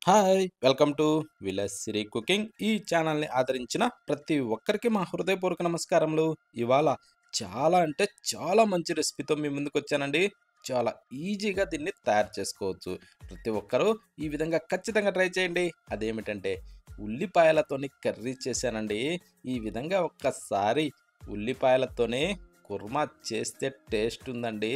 Hi! Welcome to village Siri cooking. ఈ ఛానల్‌ని ఆదరించిన ప్రతి ఒక్కరికి మా హృదయపూర్వక నమస్కారములు. ఇవాళ చాలా అంటే చాలా మంచి రెసిపీతో మీ ముందుకొచ్చానండి. చాలా ఈజీగా దీన్ని తయారు చేసుకోవచ్చు. ప్రతి ఒక్కరూ ఈ విధంగా ఖచ్చితంగా ట్రై చేయండి. అదేమిటంటే ఉల్లిపాయలతోని కర్రీ చేశానండి. ఈ విధంగా ఒక్కసారి ఉల్లిపాయలతోనే కుర్మా చేస్తే టేస్ట్ ఉందండి.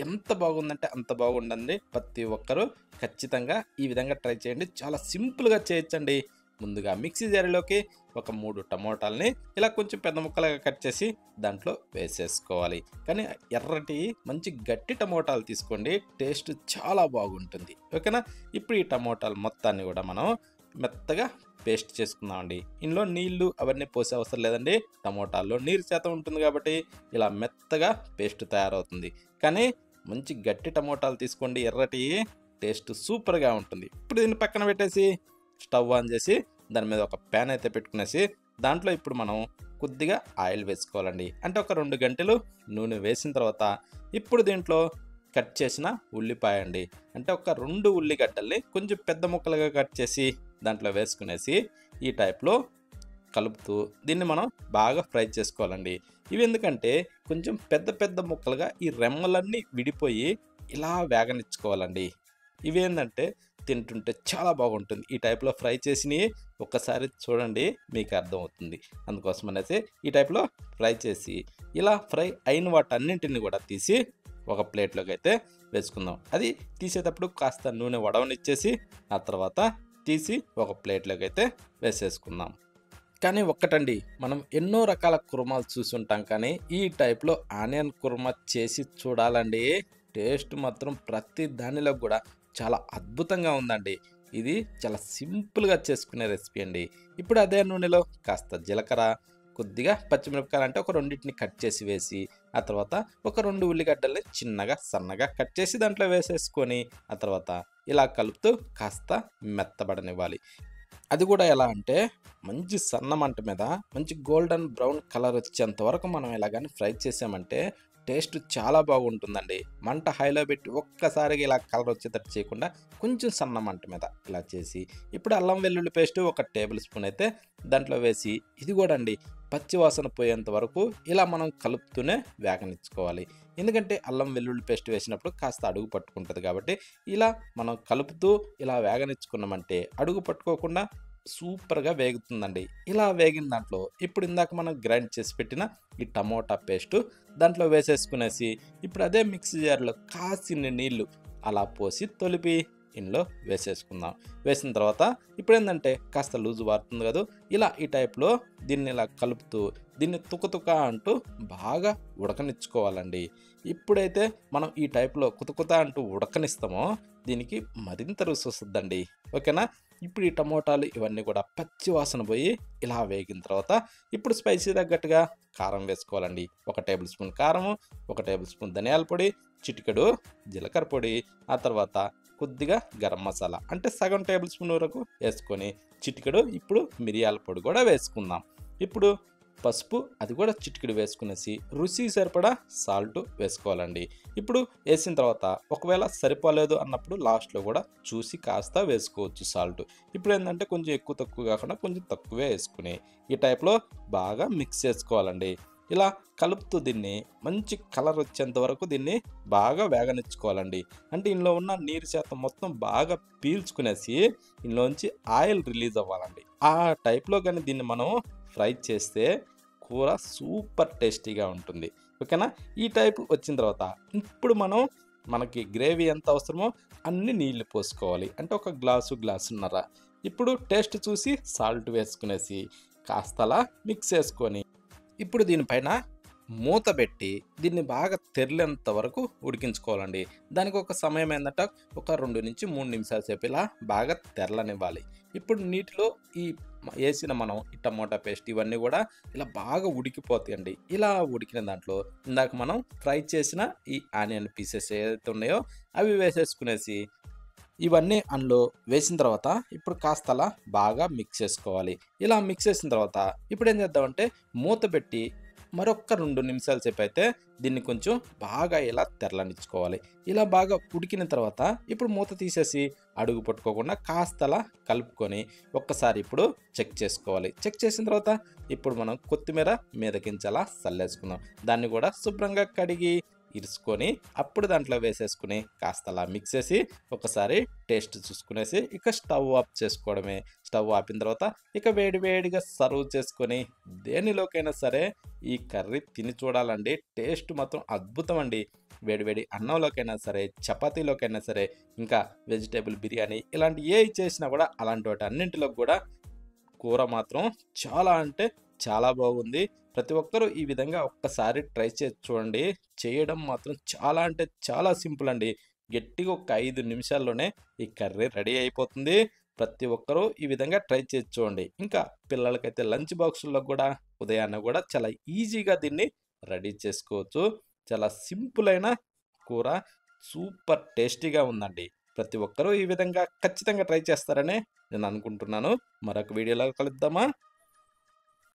ఎంత బాగుందంటే అంత బాగుందండి. ప్రతి ఒక్కరూ ఖచ్చితంగా ఈ విధంగా ట్రై చేయండి. చాలా సింపుల్‌గా చేయొచ్చండి. ముందుగా మిక్సీ జార్‌లోకి ఒక 3 టమోటాలని ఇలా కొంచెం పెద్ద ముక్కలుగా కట్ చేసి దాంట్లో వేసేసుకోవాలి. కానీ ఎర్రటి మంచి గట్టి టమోటాలు తీసుకోండి. టేస్ట్ చాలా బాగుంటుంది. ఓకేనా? ఇప్పుడు ఈ టమోటాలు మొత్తాన్ని కూడా మనం మెత్తగా పేస్ట్ చేసుకుందామండి. ఇందులో నీళ్లు అవన్నీ పోసే అవసరం లేదండి. టమోటాల్లో నీరు శాతం ఉంటుంది కాబట్టి ఇలా మెత్తగా పేస్ట్ తయారవుతుంది. కానీ మంచి గట్టి టమోటాలు తీసుకోండి ఎర్రటియి. టేస్ట్ సూపర్‌గా ఉంటుంది. ఇప్పుడు దీన్ని పక్కన పెట్టేసి స్టవ్ ఆన్ చేసి దాని మీద ఒక ప్యాన్ అయితే పెట్టుకునేసి దాంట్లో ఇప్పుడు మనం కొద్దిగా ఆయిల్ వేసుకోవాలండి. అంటే ఒక 2 గంటలు నూనె వేసిన తర్వాత ఇప్పుడు దీంట్లో కట్ చేసిన ఉల్లిపాయ అండి. అంటే ఒక 2 ఉల్లిగడ్డల్ని కొంచెం పెద్ద ముక్కలుగా కట్ చేసి దాంట్లో వేసుకునేసి ఈ టైప్‌లో కలుపుతూ దీన్ని మనం బాగా ఫ్రై చేసుకోవాలండి. ఇవి ఎందుకంటే కొంచెం పెద్ద పెద్ద ముక్కలుగా ఈ రెమ్మలన్నీ విడిపోయి ఇలా వేగనిచ్చుకోవాలండి. ఇవేందంటే తింటుంటే చాలా బాగుంటుంది. ఈ టైప్‌లో ఫ్రై చేసినయి ఒక్కసారి చూడండి మీకు అర్థమవుతుంది. అందుకోసమనేసి ఈ టైప్‌లో ఫ్రై చేసి ఇలా ఫ్రై అయిన వాటన్నింటిని కూడా తీసి ఒక ప్లేట్‌లోకైతే వేసుకుందాం. అది తీసేటప్పుడు కాస్త నూనె వడవనిచ్చేసి ఆ తర్వాత తీసి ఒక ప్లేట్‌లోకైతే వేసేసుకుందాం. కానీ ఒక్కటండి, మనం ఎన్నో రకాల కుర్మాలు చూసుంటాం కానీ, ఈ టైప్‌లో ఆనియన్ కుర్మా చేసి చూడాలండి. టేస్ట్ మాత్రం ప్రతి దానిలో గూడా చాలా అద్భుతంగా ఉందండి. ఇది చాలా సింపుల్‌గా చేసుకునే రెసిపీ అండి. ఇప్పుడు అదే నూనెలో కాస్త జీలకర్ర, కొద్దిగా పచ్చిమిరపకాయలు అంటే ఒక రెండిటిని కట్ చేసి వేసి, ఆ తర్వాత ఒక 2 ఉల్లిగడ్డల్ని చిన్నగా, సన్నగా కట్ చేసి దాంట్లో వేసేసుకొని, ఆ తర్వాత ఇలా కలుపుతూ కాస్త మెత్తబడనివ్వాలి. అది కూడా ఎలా అంటే, మంచి సన్న మంట మీద మంచి గోల్డెన్ బ్రౌన్ కలర్ వచ్చేంత వరకు మనం ఇలాగాని ఫ్రై చేసామంటే టేస్ట్ చాలా బాగుంటుందండి. మంట హైలో పెట్టి ఒక్కసారిగా ఇలా కలర్ వచ్చేటట్టు చేయకుండా కొంచెం సన్న మంట మీద ఇలా చేసి, ఇప్పుడు అల్లం వెల్లుల్లి పేస్ట్ ఒక టేబుల్ స్పూన్ అయితే దాంట్లో వేసి, ఇది కూడా అండి పచ్చి వాసన పోయేంత వరకు ఇలా మనం కలుపుతూనే వేగనిచ్చుకోవాలి. ఎందుకంటే అల్లం వెల్లుల్లి పేస్ట్ వేసినప్పుడు కాస్త అడుగు పట్టుకుంటుంది కాబట్టి ఇలా మనం కలుపుతూ ఇలా వేగనిచ్చుకున్నామంటే అడుగు పట్టుకోకుండా సూపర్‌గా వేగుతుందండి. ఇలా వేగిన దాంట్లో ఇప్పుడు ఇందాక మనం గ్రైండ్ చేసి పెట్టిన ఈ టమోటా పేస్టు దాంట్లో వేసేసుకునేసి ఇప్పుడు అదే మిక్సీ జార్‌లో కాసిన్ని నీళ్లు అలా పోసి తొలిపి ఇందులో వేసేసుకుందాం. వేసిన తర్వాత ఇప్పుడేందంటే కాస్త లూజు వారుతుంది కదూ! ఇలా ఈ టైప్‌లో దీన్ని ఇలా కలుపుతూ దీన్ని తుక అంటూ బాగా ఉడకనిచ్చుకోవాలండి. ఇప్పుడైతే మనం ఈ టైప్‌లో కుత అంటూ ఉడకనిస్తామో దీనికి మరింత రుసొస్తదండి. ఓకేనా? ఇప్పుడు ఈ టమోటాలు ఇవన్నీ కూడా పచ్చి వాసన పోయి ఇలా వేగిన తర్వాత ఇప్పుడు స్పైసీ తగ్గట్టుగా కారం వేసుకోవాలండి. ఒక టేబుల్ స్పూన్ కారము, ఒక టేబుల్ స్పూన్ ధనియాల పొడి, చిటికెడు జీలకర్ర పొడి, ఆ తర్వాత కొద్దిగా గరం మసాలా అంటే సగం టేబుల్ స్పూన్ వరకు వేసుకొని చిటికెడు ఇప్పుడు మిరియాల పొడి కూడా వేసుకుందాం. ఇప్పుడు పసుపు అది కూడా చిటికెడు వేసుకునేసి రుచికి సరిపడా సాల్ట్ వేసుకోవాలండి. ఇప్పుడు వేసిన తర్వాత ఒకవేళ సరిపోలేదు అన్నప్పుడు లాస్ట్‌లో కూడా చూసి కాస్త వేసుకోవచ్చు సాల్ట్. ఇప్పుడేందంటే కొంచెం ఎక్కువ తక్కువ కాకుండా కొంచెం తక్కువే వేసుకొని ఈ టైప్‌లో బాగా మిక్స్ చేసుకోవాలండి. ఇలా కలుపుతూ దీన్ని మంచి కలర్ వచ్చేంత వరకు దీన్ని బాగా వేగనిచ్చుకోవాలండి. అంటే ఇందులో ఉన్న నీరు శాతం మొత్తం బాగా పీల్చుకునేసి ఇందులోంచి ఆయిల్ రిలీజ్ అవ్వాలండి. ఆ టైప్‌లో గాని దీన్ని మనం ఫ్రై చేస్తే కూర సూపర్ టేస్టీగా ఉంటుంది. ఓకేనా? ఈ టైప్ వచ్చిన తర్వాత ఇప్పుడు మనం మనకి గ్రేవీ ఎంత అవసరమో అన్ని నీళ్లు పోసుకోవాలి. అంటే ఒక గ్లాసు, గ్లాసున్నర. ఇప్పుడు టేస్ట్ చూసి సాల్ట్ వేసుకునేసి కాస్త అలా మిక్స్ చేసుకొని ఇప్పుడు దీనిపైన మూత పెట్టి దీన్ని బాగా తెరిలేంత వరకు ఉడికించుకోవాలండి. దానికి ఒక సమయం ఏందంటే ఒక 2-3 నిమిషాల సేపు ఇలా బాగా తెరలనివ్వాలి. ఇప్పుడు నీటిలో ఈ ఏసిన మనం ఈ టమోటా పేస్ట్ ఇవన్నీ కూడా ఇలా బాగా ఉడికిపోతాయండి. ఇలా ఉడికిన దాంట్లో ఇందాక మనం ఫ్రై చేసిన ఈ ఆనియన్ పీసెస్ ఏదైతే ఉన్నాయో అవి వేసేసుకునేసి ఇవన్నీ అందులో వేసిన తర్వాత ఇప్పుడు కాస్త అలా బాగా మిక్స్ చేసుకోవాలి. ఇలా మిక్స్ చేసిన తర్వాత ఇప్పుడేం చేద్దామంటే మూత పెట్టి మరొక్క 2 నిమిషాల సేపు అయితే దీన్ని కొంచెం బాగా ఇలా తెరలనిచ్చుకోవాలి. ఇలా బాగా ఉడికిన తర్వాత ఇప్పుడు మూత తీసేసి అడుగు పట్టుకోకుండా కాస్తలా కలుపుకొని ఒక్కసారి ఇప్పుడు చెక్ చేసుకోవాలి. చెక్ చేసిన తర్వాత ఇప్పుడు మనం కొత్తిమీర మీదకించలా చల్లేసుకుందాం. దాన్ని కూడా శుభ్రంగా కడిగి ఇరుసుకొని అప్పుడు దాంట్లో వేసేసుకుని కాస్త అలా మిక్స్ చేసి ఒకసారి టేస్ట్ చూసుకునేసి ఇక స్టవ్ ఆఫ్ చేసుకోవడమే. స్టవ్ ఆపిన తర్వాత ఇక వేడి వేడిగా సర్వ్ చేసుకొని దేనిలోకైనా సరే ఈ కర్రీ తిని చూడాలండి. టేస్ట్ మాత్రం అద్భుతం అండి. వేడి వేడి అన్నంలోకైనా సరే, చపాతీలోకైనా సరే, ఇంకా వెజిటేబుల్ బిర్యానీ ఇలాంటి ఏవి చేసినా కూడా అలాంటి వాటి అన్నింటిలోకి కూడా కూర మాత్రం చాలా అంటే చాలా బాగుంది. ప్రతి ఒక్కరూ ఈ విధంగా ఒక్కసారి ట్రై చేసి చూడండి. చేయడం మాత్రం చాలా అంటే చాలా సింపుల్ అండి. గట్టిగా ఒక 5 నిమిషాల్లోనే ఈ కర్రీ రెడీ అయిపోతుంది. ప్రతి ఒక్కరూ ఈ విధంగా ట్రై చేసి చూడండి. ఇంకా పిల్లలకైతే లంచ్ బాక్సుల్లో కూడా ఉదయాన్నే కూడా చాలా ఈజీగా దీన్ని రెడీ చేసుకోవచ్చు. చాలా సింపుల్ అయిన కూర సూపర్ టేస్టీగా ఉందండి. ప్రతి ఒక్కరూ ఈ విధంగా ఖచ్చితంగా ట్రై చేస్తారని నేను అనుకుంటున్నాను. మరొక వీడియోలో కలుద్దామా?